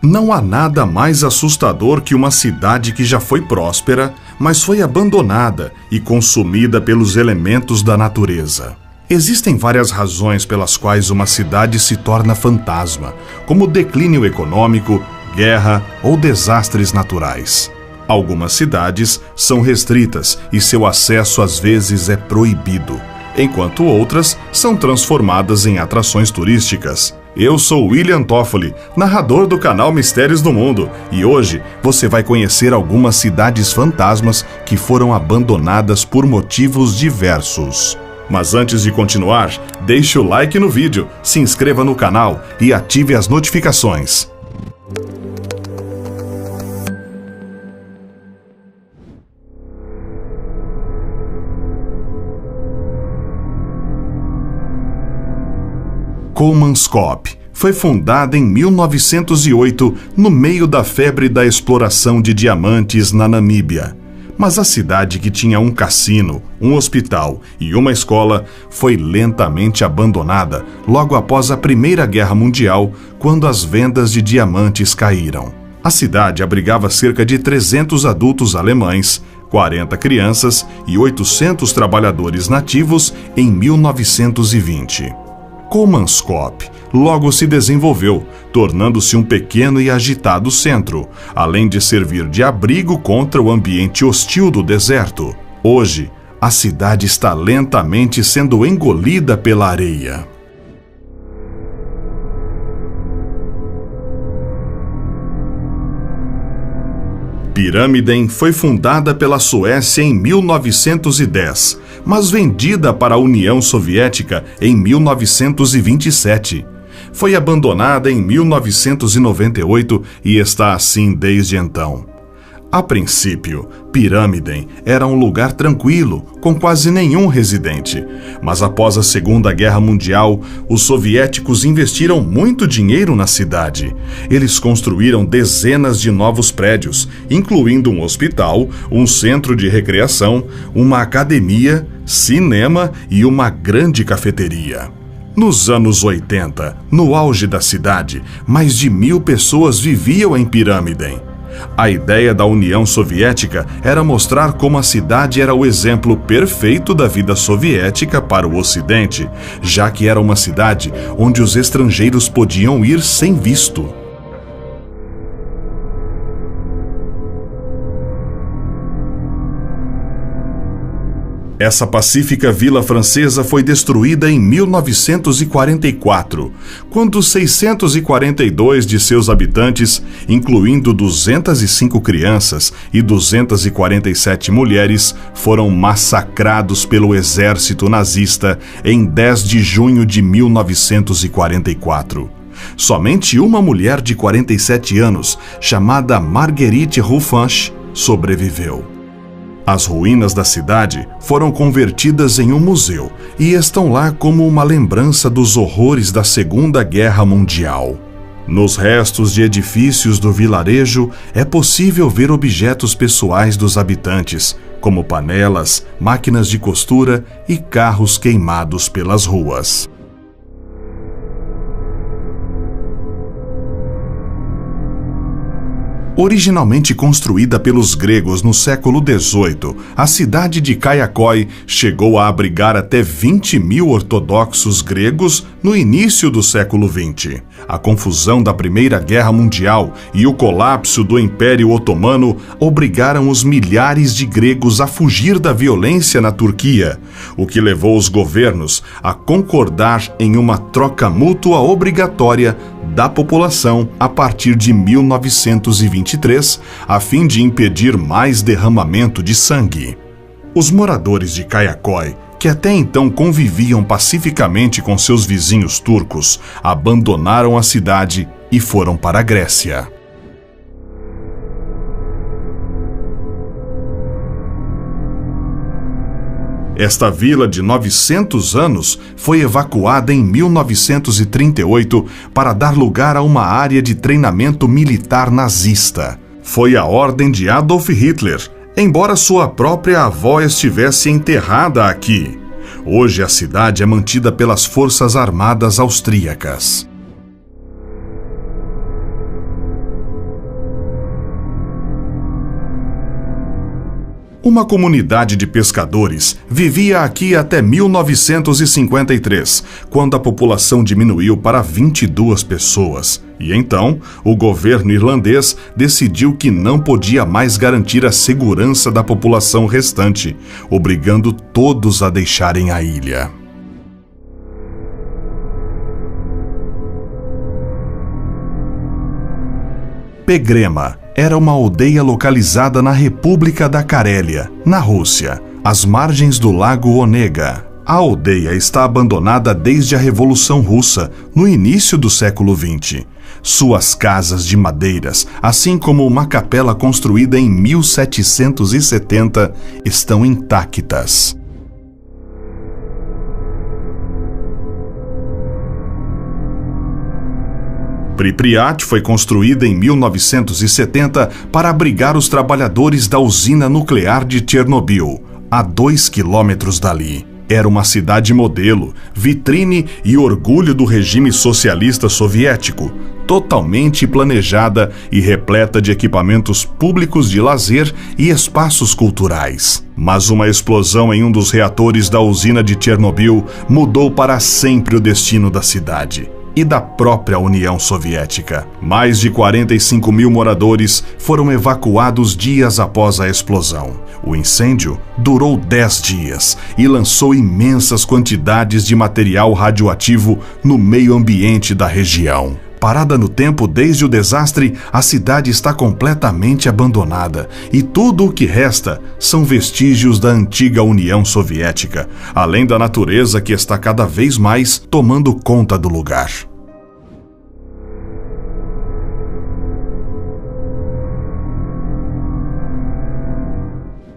Não há nada mais assustador que uma cidade que já foi próspera, mas foi abandonada e consumida pelos elementos da natureza. Existem várias razões pelas quais uma cidade se torna fantasma, como declínio econômico, guerra ou desastres naturais. Algumas cidades são restritas e seu acesso às vezes é proibido, enquanto outras são transformadas em atrações turísticas. Eu sou William Toffoli, narrador do canal Mistérios do Mundo, e hoje você vai conhecer algumas cidades fantasmas que foram abandonadas por motivos diversos. Mas antes de continuar, deixe o like no vídeo, se inscreva no canal e ative as notificações. Kolmanskop foi fundada em 1908, no meio da febre da exploração de diamantes na Namíbia. Mas a cidade, que tinha um cassino, um hospital e uma escola, foi lentamente abandonada logo após a Primeira Guerra Mundial, quando as vendas de diamantes caíram. A cidade abrigava cerca de 300 adultos alemães, 40 crianças e 800 trabalhadores nativos em 1920. Kolmanskop logo se desenvolveu, tornando-se um pequeno e agitado centro, além de servir de abrigo contra o ambiente hostil do deserto. Hoje, a cidade está lentamente sendo engolida pela areia. Pirâmiden foi fundada pela Suécia em 1910, mas vendida para a União Soviética em 1927. Foi abandonada em 1998 e está assim desde então. A princípio, Pirâmiden era um lugar tranquilo, com quase nenhum residente. Mas após a Segunda Guerra Mundial, os soviéticos investiram muito dinheiro na cidade. Eles construíram dezenas de novos prédios, incluindo um hospital, um centro de recreação, uma academia, cinema e uma grande cafeteria. Nos anos 80, no auge da cidade, mais de 1.000 pessoas viviam em Pirâmiden. A ideia da União Soviética era mostrar como a cidade era o exemplo perfeito da vida soviética para o Ocidente, já que era uma cidade onde os estrangeiros podiam ir sem visto. Essa pacífica vila francesa foi destruída em 1944, quando 642 de seus habitantes, incluindo 205 crianças e 247 mulheres, foram massacrados pelo exército nazista em 10 de junho de 1944. Somente uma mulher de 47 anos, chamada Marguerite Ruffach, sobreviveu. As ruínas da cidade foram convertidas em um museu e estão lá como uma lembrança dos horrores da Segunda Guerra Mundial. Nos restos de edifícios do vilarejo é possível ver objetos pessoais dos habitantes, como panelas, máquinas de costura e carros queimados pelas ruas. Originalmente construída pelos gregos no século XVIII, a cidade de Kayakói chegou a abrigar até 20.000 ortodoxos gregos no início do século XX. A confusão da Primeira Guerra Mundial e o colapso do Império Otomano obrigaram os milhares de gregos a fugir da violência na Turquia, o que levou os governos a concordar em uma troca mútua obrigatória da população a partir de 1923, a fim de impedir mais derramamento de sangue. Os moradores de Kayakói, que até então conviviam pacificamente com seus vizinhos turcos, abandonaram a cidade e foram para a Grécia. Esta vila de 900 anos foi evacuada em 1938 para dar lugar a uma área de treinamento militar nazista. Foi a ordem de Adolf Hitler, embora sua própria avó estivesse enterrada aqui. Hoje a cidade é mantida pelas Forças Armadas Austríacas. Uma comunidade de pescadores vivia aqui até 1953, quando a população diminuiu para 22 pessoas. E então, o governo irlandês decidiu que não podia mais garantir a segurança da população restante, obrigando todos a deixarem a ilha. Pegrema era uma aldeia localizada na República da Carélia, na Rússia, às margens do lago Onega. A aldeia está abandonada desde a Revolução Russa, no início do século XX. Suas casas de madeiras, assim como uma capela construída em 1770, estão intactas. Pripyat foi construída em 1970 para abrigar os trabalhadores da usina nuclear de Chernobyl, a 2 quilômetros dali. Era uma cidade modelo, vitrine e orgulho do regime socialista soviético, totalmente planejada e repleta de equipamentos públicos de lazer e espaços culturais. Mas uma explosão em um dos reatores da usina de Chernobyl mudou para sempre o destino da cidade e da própria União Soviética. Mais de 45 mil moradores foram evacuados dias após a explosão. O incêndio durou 10 dias e lançou imensas quantidades de material radioativo no meio ambiente da região. Parada no tempo desde o desastre, a cidade está completamente abandonada e tudo o que resta são vestígios da antiga União Soviética, além da natureza que está cada vez mais tomando conta do lugar.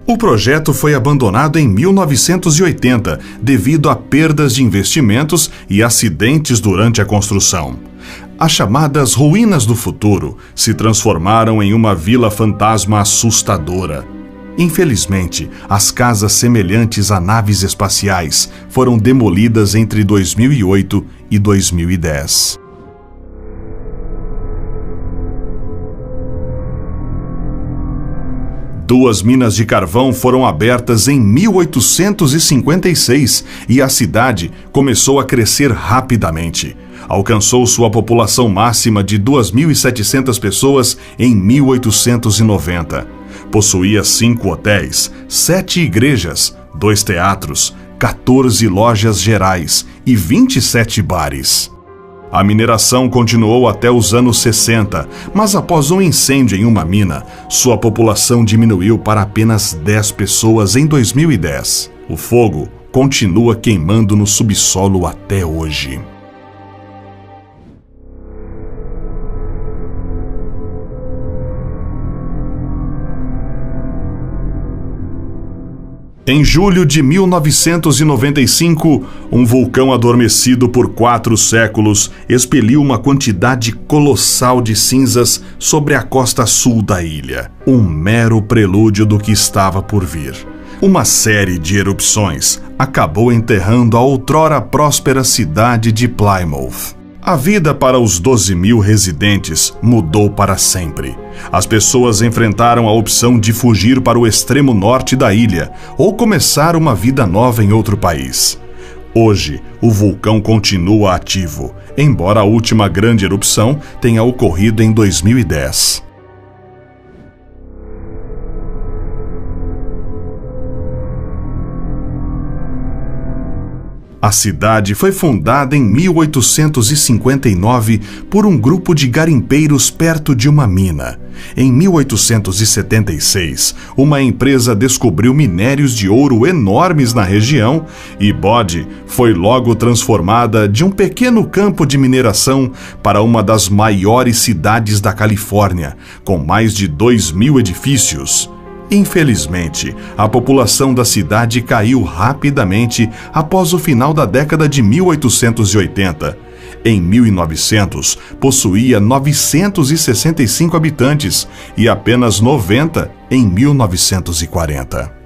O projeto foi abandonado em 1980 devido a perdas de investimentos e acidentes durante a construção. As chamadas ruínas do futuro se transformaram em uma vila fantasma assustadora. Infelizmente, as casas semelhantes a naves espaciais foram demolidas entre 2008 e 2010. Duas minas de carvão foram abertas em 1856 e a cidade começou a crescer rapidamente. Alcançou sua população máxima de 2.700 pessoas em 1890. Possuía 5 hotéis, 7 igrejas, 2 teatros, 14 lojas gerais e 27 bares. A mineração continuou até os anos 60, mas após um incêndio em uma mina, sua população diminuiu para apenas 10 pessoas em 2010. O fogo continua queimando no subsolo até hoje. Em julho de 1995, um vulcão adormecido por 4 séculos expeliu uma quantidade colossal de cinzas sobre a costa sul da ilha. Um mero prelúdio do que estava por vir. Uma série de erupções acabou enterrando a outrora próspera cidade de Plymouth. A vida para os 12 mil residentes mudou para sempre. As pessoas enfrentaram a opção de fugir para o extremo norte da ilha ou começar uma vida nova em outro país. Hoje, o vulcão continua ativo, embora a última grande erupção tenha ocorrido em 2010. A cidade foi fundada em 1859 por um grupo de garimpeiros perto de uma mina. Em 1876, uma empresa descobriu minérios de ouro enormes na região e Bode foi logo transformada de um pequeno campo de mineração para uma das maiores cidades da Califórnia, com mais de 2.000 edifícios. Infelizmente, a população da cidade caiu rapidamente após o final da década de 1880. Em 1900, possuía 965 habitantes e apenas 90 em 1940.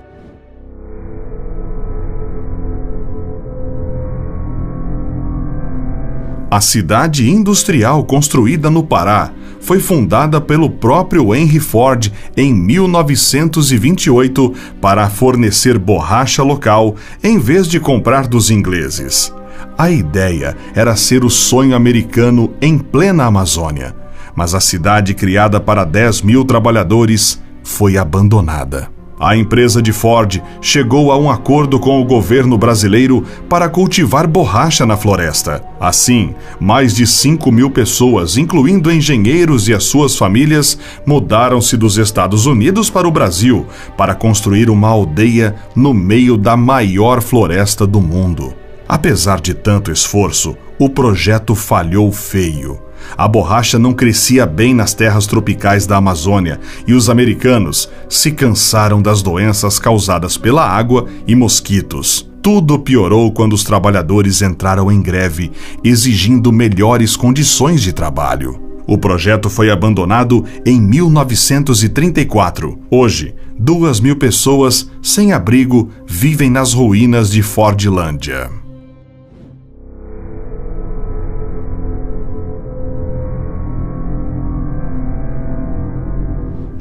A cidade industrial construída no Pará foi fundada pelo próprio Henry Ford em 1928 para fornecer borracha local em vez de comprar dos ingleses. A ideia era ser o sonho americano em plena Amazônia, mas a cidade criada para 10 mil trabalhadores foi abandonada. A empresa de Ford chegou a um acordo com o governo brasileiro para cultivar borracha na floresta. Assim, mais de 5 mil pessoas, incluindo engenheiros e as suas famílias, mudaram-se dos Estados Unidos para o Brasil para construir uma aldeia no meio da maior floresta do mundo. Apesar de tanto esforço, o projeto falhou feio. A borracha não crescia bem nas terras tropicais da Amazônia e os americanos se cansaram das doenças causadas pela água e mosquitos. Tudo piorou quando os trabalhadores entraram em greve, exigindo melhores condições de trabalho. O projeto foi abandonado em 1934. Hoje, 2 mil pessoas sem abrigo vivem nas ruínas de Fordlândia.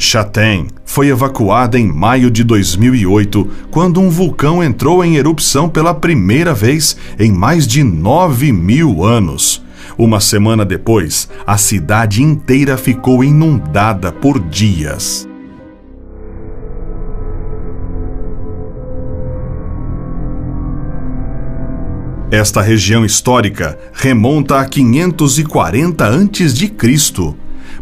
Chatham foi evacuada em maio de 2008, quando um vulcão entrou em erupção pela primeira vez em mais de 9.000 anos. Uma semana depois, a cidade inteira ficou inundada por dias. Esta região histórica remonta a 540 a.C.,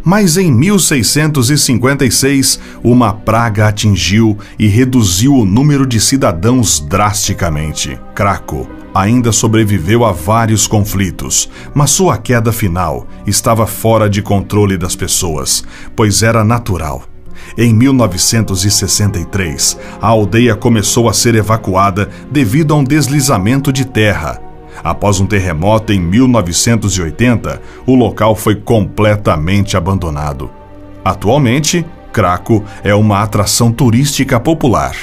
mas em 1656, uma praga atingiu e reduziu o número de cidadãos drasticamente. Cracow ainda sobreviveu a vários conflitos, mas sua queda final estava fora de controle das pessoas, pois era natural. Em 1963, a aldeia começou a ser evacuada devido a um deslizamento de terra. Após um terremoto em 1980, o local foi completamente abandonado. Atualmente, Cracow é uma atração turística popular.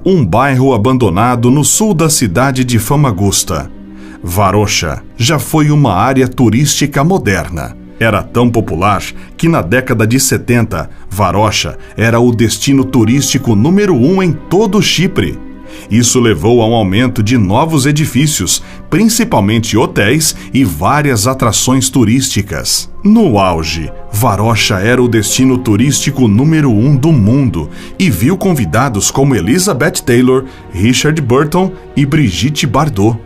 Um bairro abandonado no sul da cidade de Famagusta. Varosha já foi uma área turística moderna. Era tão popular que na década de 70, Varosha era o destino turístico número 1 em todo o Chipre. Isso levou a um aumento de novos edifícios, principalmente hotéis e várias atrações turísticas. No auge, Varosha era o destino turístico número 1 do mundo e viu convidados como Elizabeth Taylor, Richard Burton e Brigitte Bardot.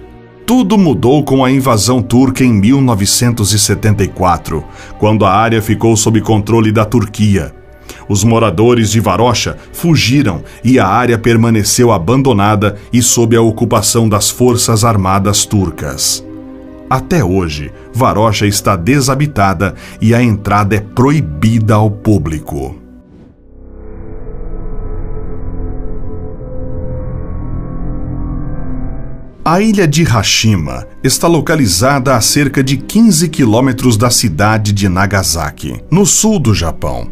Tudo mudou com a invasão turca em 1974, quando a área ficou sob controle da Turquia. Os moradores de Varosha fugiram e a área permaneceu abandonada e sob a ocupação das forças armadas turcas. Até hoje, Varosha está desabitada e a entrada é proibida ao público. A ilha de Hashima está localizada a cerca de 15 quilômetros da cidade de Nagasaki, no sul do Japão.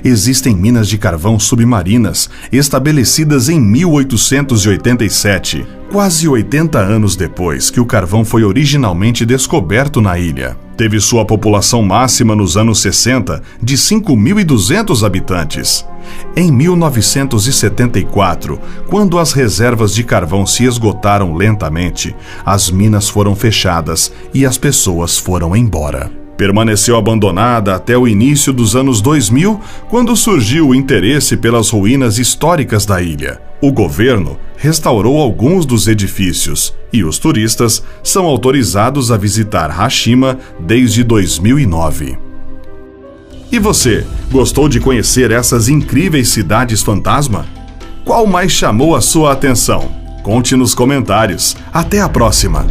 Existem minas de carvão submarinas estabelecidas em 1887, quase 80 anos depois que o carvão foi originalmente descoberto na ilha. Teve sua população máxima nos anos 60 de 5.200 habitantes. Em 1974, quando as reservas de carvão se esgotaram lentamente, as minas foram fechadas e as pessoas foram embora. Permaneceu abandonada até o início dos anos 2000, quando surgiu o interesse pelas ruínas históricas da ilha. O governo restaurou alguns dos edifícios e os turistas são autorizados a visitar Hashima desde 2009. E você, gostou de conhecer essas incríveis cidades fantasma? Qual mais chamou a sua atenção? Conte nos comentários. Até a próxima!